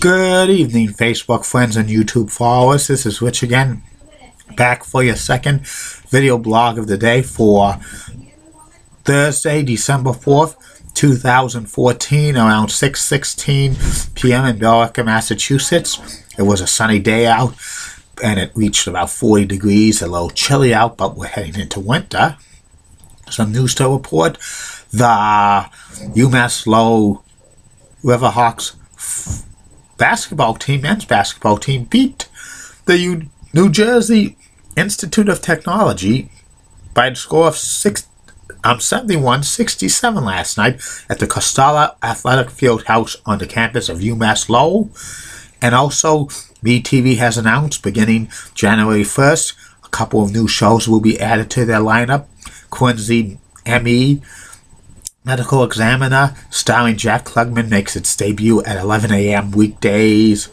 Good evening, Facebook friends and YouTube followers. This is Rich again, back for your second video blog of the day for Thursday, December 4th, 2014, around 6:16 p.m. in Billerica, Massachusetts. It was a sunny day out, and it reached about 40 degrees, a little chilly out, but we're heading into winter. Some news to report. The UMass Lowell Riverhawks men's basketball team, beat the New Jersey Institute of Technology by the score of 71-67 last night at the Costala Athletic Field House on the campus of UMass Lowell. And also, MeTV has announced beginning January 1st, a couple of new shows will be added to their lineup. Quincy M.E. Medical Examiner, starring Jack Klugman, makes its debut at 11 a.m. weekdays.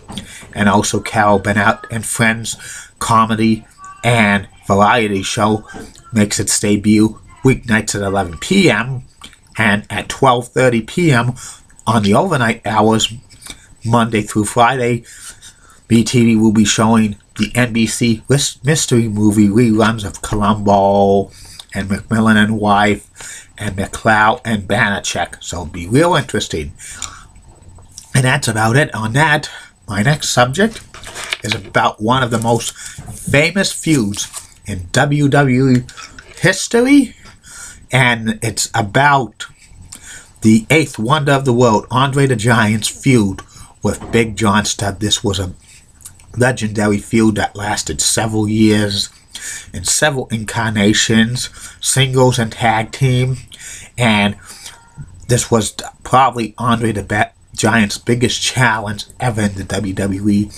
And also Carol Burnett and Friends comedy and variety show makes its debut weeknights at 11 p.m. and at 12:30 p.m. on the overnight hours, Monday through Friday. BTV will be showing the NBC mystery movie reruns of Columbo and Macmillan and Wife and McCloud and Banachek, so it'll be real interesting. And that's about it on that. My next subject is about one of the most famous feuds in WWE history, and it's about the eighth wonder of the world, Andre the Giant's feud with Big John Studd. This was a legendary feud that lasted several years in several incarnations, singles and tag team, and this was probably Andre the Giant's biggest challenge ever in the WWE.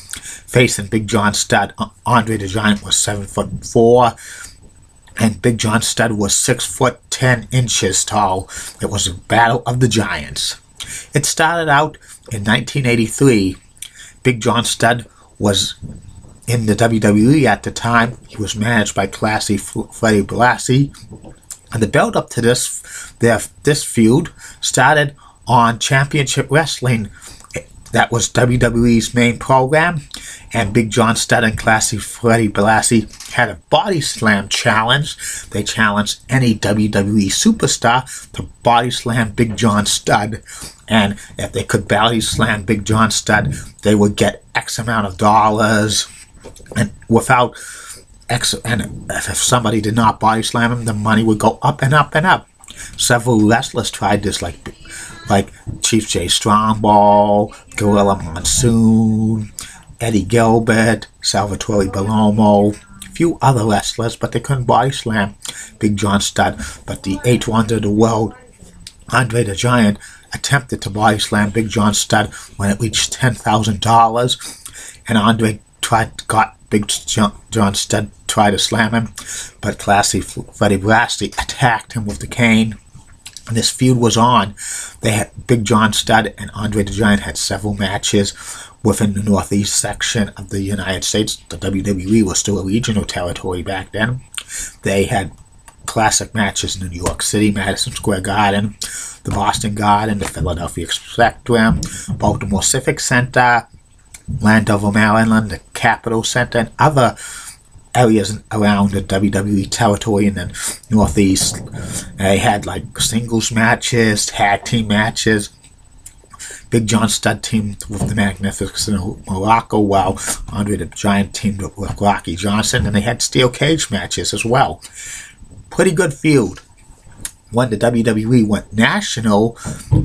Facing Big John Studd, Andre the Giant was 7'4", and Big John Studd was 6'10" tall. It was a battle of the giants. It started out in 1983. Big John Studd was in the WWE at the time. He was managed by Classy Freddie Blassie. And the build up to this feud started on Championship Wrestling. That was WWE's main program. And Big John Studd and Classy Freddie Blassie had a body slam challenge. They challenged any WWE superstar to body slam Big John Studd. And if they could body slam Big John Studd, they would get X amount of dollars. And without X, and if somebody did not body slam him, the money would go up and up and up. Several wrestlers tried this, like Chief Jay Strongbow, Gorilla Monsoon, Eddie Gilbert, Salvatore Bellomo, a few other wrestlers, but they couldn't body slam Big John Studd. But the eighth wonder of the world, Andre the Giant, attempted to body slam Big John Studd when it reached $10,000, and Andre got Big John Studd tried to slam him, but Classy Freddie Blassie attacked him with the cane. And this feud was on. They had Big John Studd and Andre the Giant had several matches within the northeast section of the United States. The WWE was still a regional territory back then. They had classic matches in New York City, Madison Square Garden, the Boston Garden, the Philadelphia Spectrum, Baltimore Civic Center, Landover, Maryland, the Capitol Center, and other areas around the WWE territory in the Northeast. They had like singles matches, tag team matches. Big John Studd teamed with the Magnificent Morocco, while Andre the Giant teamed with Rocky Johnson, and they had steel cage matches as well. Pretty good feud. When the WWE went national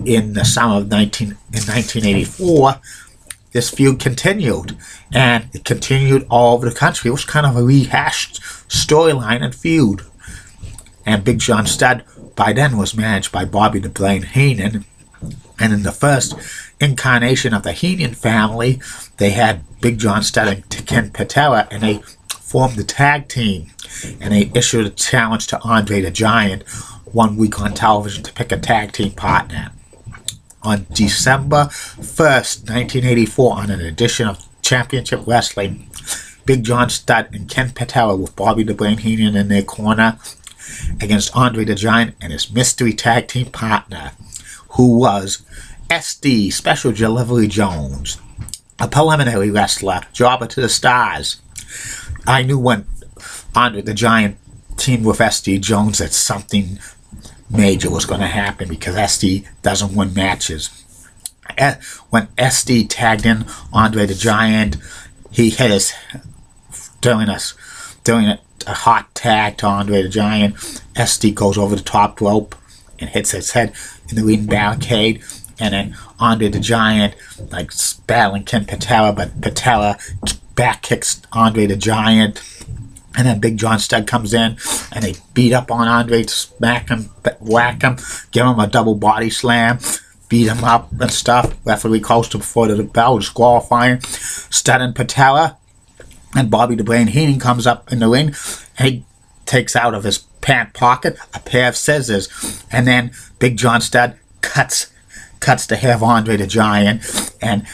in the summer of 1984, this feud continued, and it continued all over the country. It was kind of a rehashed storyline and feud. And Big John Studd, by then, was managed by Bobby the Brain Heenan. And in the first incarnation of the Heenan family, they had Big John Studd and Ken Patera, and they formed the tag team. And they issued a challenge to Andre the Giant 1 week on television to pick a tag team partner. On December 1st, 1984, on an edition of Championship Wrestling, Big John Studd and Ken Patera with Bobby the Brain Heenan in their corner against Andre the Giant and his mystery tag team partner, who was SD, Special Delivery Jones. a preliminary wrestler, jobber to the stars. I knew when Andre the Giant teamed with SD Jones that something major was going to happen because SD doesn't win matches. When SD tagged in Andre the Giant, he hit his during a hot tag to Andre the Giant. SD goes over the top rope and hits his head in the ring barricade, and then Andre the Giant like battling Ken Patera, but Patera back kicks Andre the Giant. And then Big John Studd comes in, and they beat up on Andre, smack him, whack him, give him a double body slam, beat him up and stuff. Referee calls to before the bell, disqualifying. Studd and Patella, and Bobby the Brain Heenan comes up in the ring, and he takes out of his pant pocket a pair of scissors, and then Big John Studd cuts the hair of Andre the Giant, and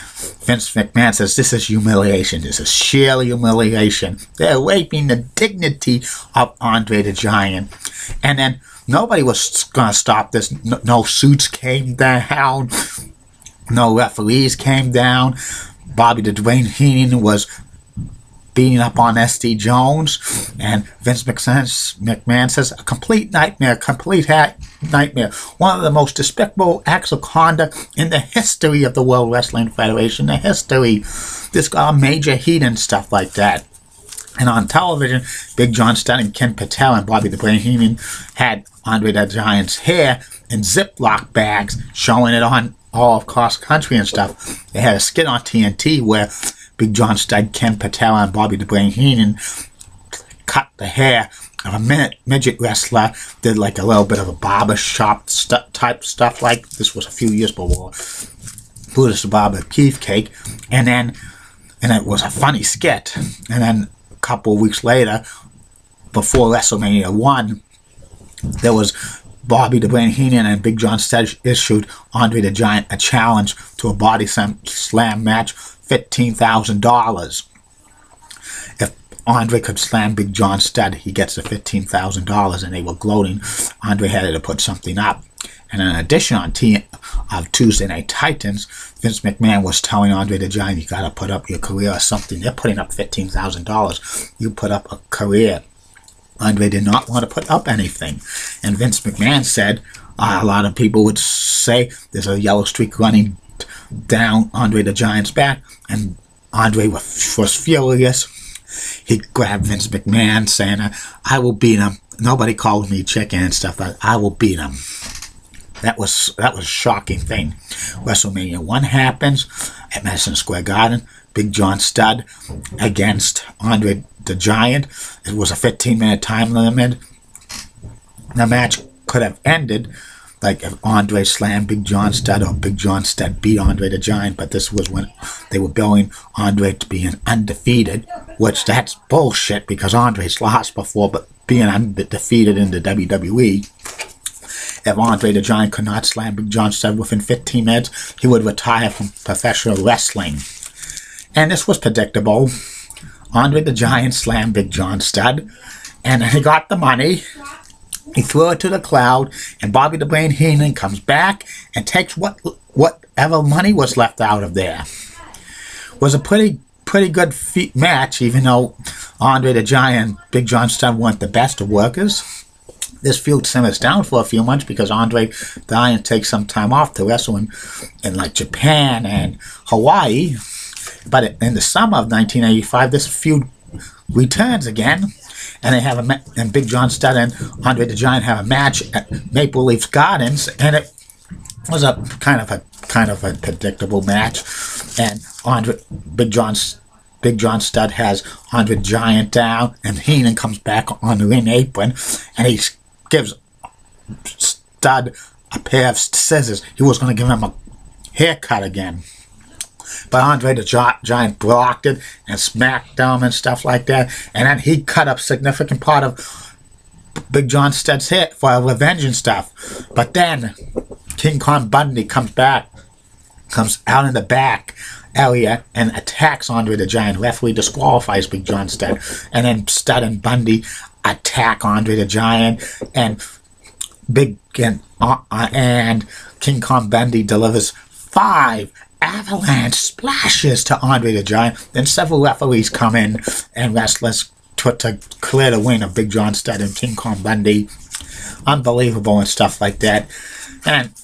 Vince McMahon says, "This is humiliation. This is sheer humiliation. They're raping the dignity of Andre the Giant." And then nobody was going to stop this. No suits came down. No referees came down. Bobby the Brain Heenan was beating up on SD Jones, and Vince McMahon says, "A complete nightmare, nightmare. One of the most despicable acts of conduct in the history of the World Wrestling Federation, the history." This got a major heat and stuff like that. And on television, Big John Studd and Ken Patera and Bobby the Brain Heenan had Andre the Giant's hair in Ziploc bags, showing it on all across the country and stuff. They had a skit on TNT where Big John Studd, Ken Patera, and Bobby the Brain Heenan cut the hair of a midget wrestler, did like a little bit of a barber shop type stuff. Like this was a few years before Buddhist Barber Beefcake, and it was a funny skit. And then a couple of weeks later, before WrestleMania 1, there was Bobby the Brain Heenan and Big John Studd issued Andre the Giant a challenge to a body slam match, $15,000. If Andre could slam Big John Studd, he gets the $15,000, and they were gloating. Andre had to put something up. And in addition, on Tuesday Night Titans, Vince McMahon was telling Andre the Giant, "You got to put up your career or something. They're putting up $15,000. You put up a career." Andre did not want to put up anything. And Vince McMahon said, a lot of people would say there's a yellow streak running down Andre the Giant's back, and Andre was furious. He grabbed Vince McMahon saying, "I will beat him. Nobody called me chicken and stuff. I will beat him." That was a shocking thing. WrestleMania 1 happens at Madison Square Garden. Big John Studd against Andre the Giant. It was a 15-minute time limit. The match could have ended like if Andre slammed Big John Studd or Big John Studd beat Andre the Giant, but this was when they were billing Andre to be an undefeated, which that's bullshit because Andre's lost before, but being undefeated in the WWE. If Andre the Giant could not slam Big John Studd within 15 minutes, he would retire from professional wrestling. And this was predictable. Andre the Giant slammed Big John Studd, and he got the money. He threw it to the crowd, and Bobby the Brain Heenan comes back and takes whatever money was left out of there. It was a pretty good match, even though Andre the Giant and Big John Studd weren't the best of workers. This feud simmers down for a few months because Andre the Giant takes some time off to wrestle in like Japan and Hawaii. But in the summer of 1985, this feud returns again, and they have and Big John Studd and Andre the Giant have a match at Maple Leaf Gardens, and it was a kind of a predictable match. And Big John Studd has Andre the Giant down, and Heenan comes back on the ring apron, and he gives Studd a pair of scissors. He was going to give him a haircut again, but Andre the Giant blocked it and smacked him and stuff like that. And then he cut up a significant part of Big John Studd's hair for revenge and stuff. But then King Kong Bundy comes out in the back area and attacks Andre the Giant. Referee disqualifies Big John Studd. And then Studd and Bundy attack Andre the Giant. And King Kong Bundy delivers 5 avalanche splashes to Andre the Giant. Then several referees come in and wrestlers to clear the win of Big John Studd and King Kong Bundy. Unbelievable and stuff like that. And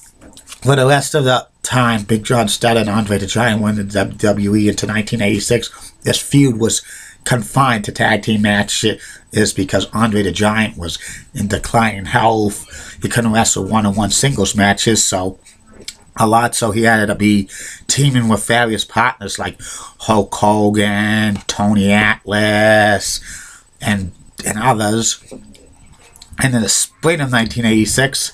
for the rest of the time, Big John Studd and Andre the Giant won the WWE into 1986. This feud was confined to tag team matches because Andre the Giant was in declining health. He couldn't wrestle one-on-one singles matches, so he had to be teaming with various partners like Hulk Hogan, Tony Atlas, and others. And in the spring of 1986,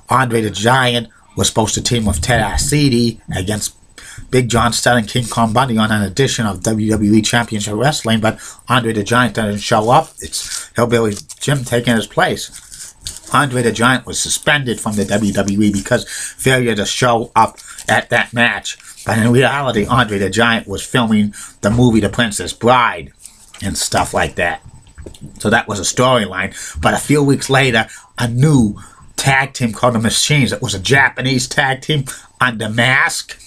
Andre the Giant was supposed to team with Ted Arcidi against Big John Studd and King Kong Bundy on an edition of WWE Championship Wrestling, but Andre the Giant doesn't show up. It's Hillbilly Jim taking his place. Andre the Giant was suspended from the WWE because failure to show up at that match. But in reality, Andre the Giant was filming the movie The Princess Bride and stuff like that. So that was a storyline. But a few weeks later, a new tag team called The Machines. It was a Japanese tag team under mask.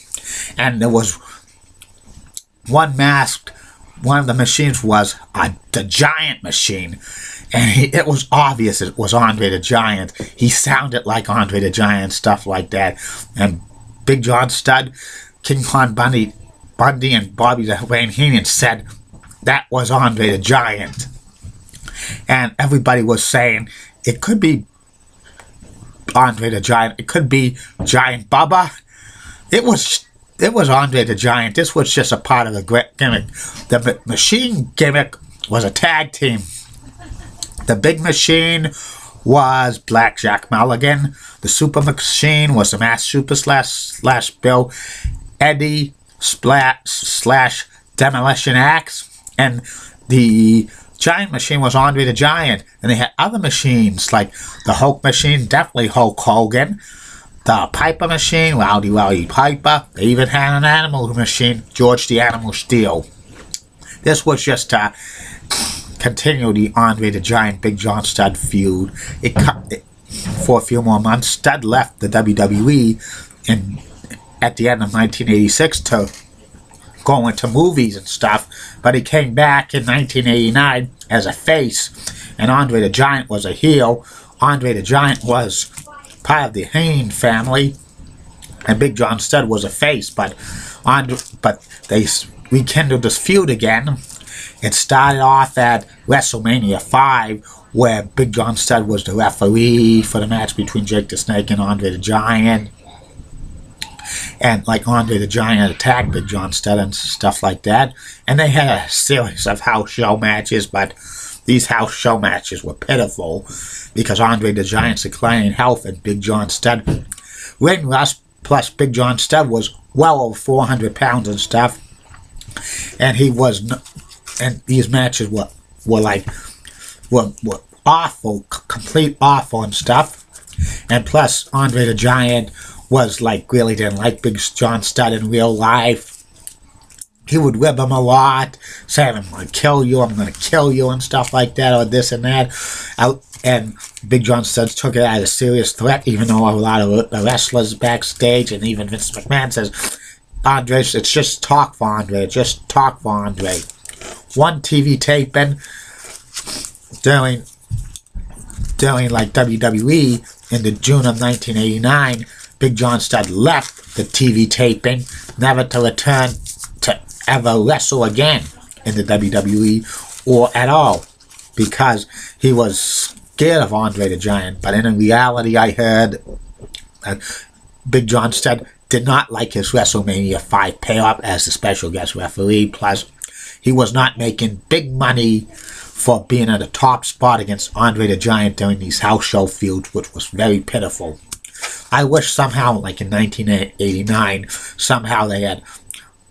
And there was one mask. One of the machines was the Giant Machine. And it was obvious it was Andre the Giant. He sounded like Andre the Giant, stuff like that. And Big John Studd, King Kong Bundy, and Bobby the Brain Heenan said that was Andre the Giant. And everybody was saying it could be Andre the Giant. It could be Giant Bubba. It was Andre the Giant. This was just a part of the gimmick. The Machine gimmick was a tag team. The Big Machine was Blackjack Mulligan. The Super Machine was the Masked Super slash Bill Eddie slash Demolition Axe. And the Giant Machine was Andre the Giant. And they had other machines like the Hulk Machine, definitely Hulk Hogan. The Piper Machine, Rowdy Piper. They even had an Animal Machine, George the Animal Steel. This was just to continue the Andre the Giant, Big John Studd feud. For a few more months. Studd left the WWE at the end of 1986 to go into movies and stuff, but he came back in 1989 as a face, and Andre the Giant was a heel. Andre the Giant was part of the Heenan family, and Big John Studd was a face, but they rekindled this feud again. It started off at WrestleMania 5, where Big John Studd was the referee for the match between Jake the Snake and Andre the Giant. And like Andre the Giant attacked Big John Studd and stuff like that. And they had a series of house show matches, but these house show matches were pitiful because Andre the Giant's declining health and Big John Studd. Ring rust plus Big John Studd was well over 400 pounds and stuff. And and these matches were awful, complete awful and stuff. And plus, Andre the Giant was really didn't like Big John Studd in real life. He would rib him a lot, saying, I'm going to kill you, and stuff like that, or this and that. And Big John Studd took it as a serious threat, even though a lot of the wrestlers backstage, and even Vince McMahon says, Andre, it's just talk for Andre, One TV taping during WWE in the June of 1989, Big John Studd left the TV taping, never to return to ever wrestle again in the WWE or at all, because he was scared of Andre the Giant. But in reality, I heard that Big John Studd did not like his WrestleMania 5 payoff as the special guest referee. Plus, he was not making big money for being at a top spot against Andre the Giant during these house show feuds, which was very pitiful. I wish somehow, like in 1989, somehow they had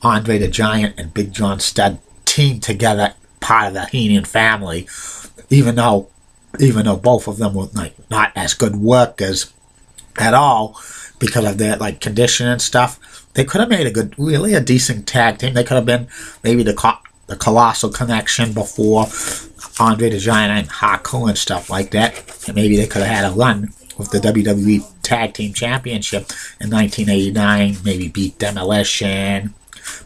Andre the Giant and Big John Studd teamed together, part of the Heenan family, even though both of them were not as good workers at all because of their condition and stuff. They could have made a decent tag team. They could have been maybe the Colossal Connection before Andre the Giant and Haku and stuff like that. And maybe they could have had a run with the WWE Tag Team Championship in 1989, maybe beat Demolition.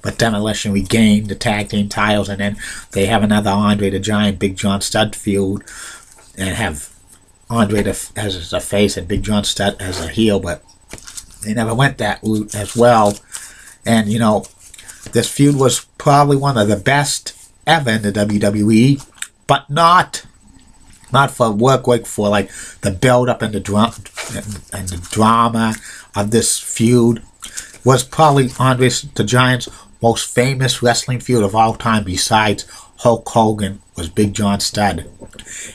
But Demolition regained the tag team titles, and then they have another Andre the Giant, Big John Studd feud, and have Andre as a face and Big John Studd as a heel, but they never went that route as well. And, you know, this feud was probably one of the best ever in the WWE, but not for work rate, for like the build up and the drama of this feud. Was probably Andre the Giant's most famous wrestling feud of all time, besides Hulk Hogan, was Big John Studd.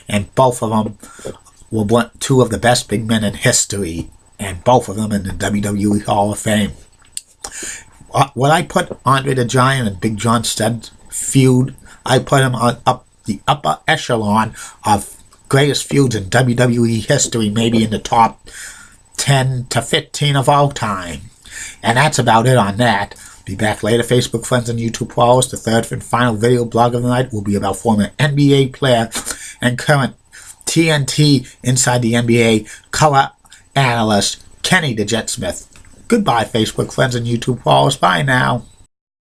And both of them were two of the best big men in history, and both of them in the WWE Hall of Fame. When I put Andre the Giant and Big John Studd feud, I put him on the upper echelon of greatest feuds in WWE history, maybe in the top 10 to 15 of all time. And that's about it on that. Be back later, Facebook friends and YouTube followers. The third and final video blog of the night will be about former NBA player and current TNT Inside the NBA color analyst Kenny the Jet Smith. Goodbye, Facebook friends and YouTube followers. Bye now.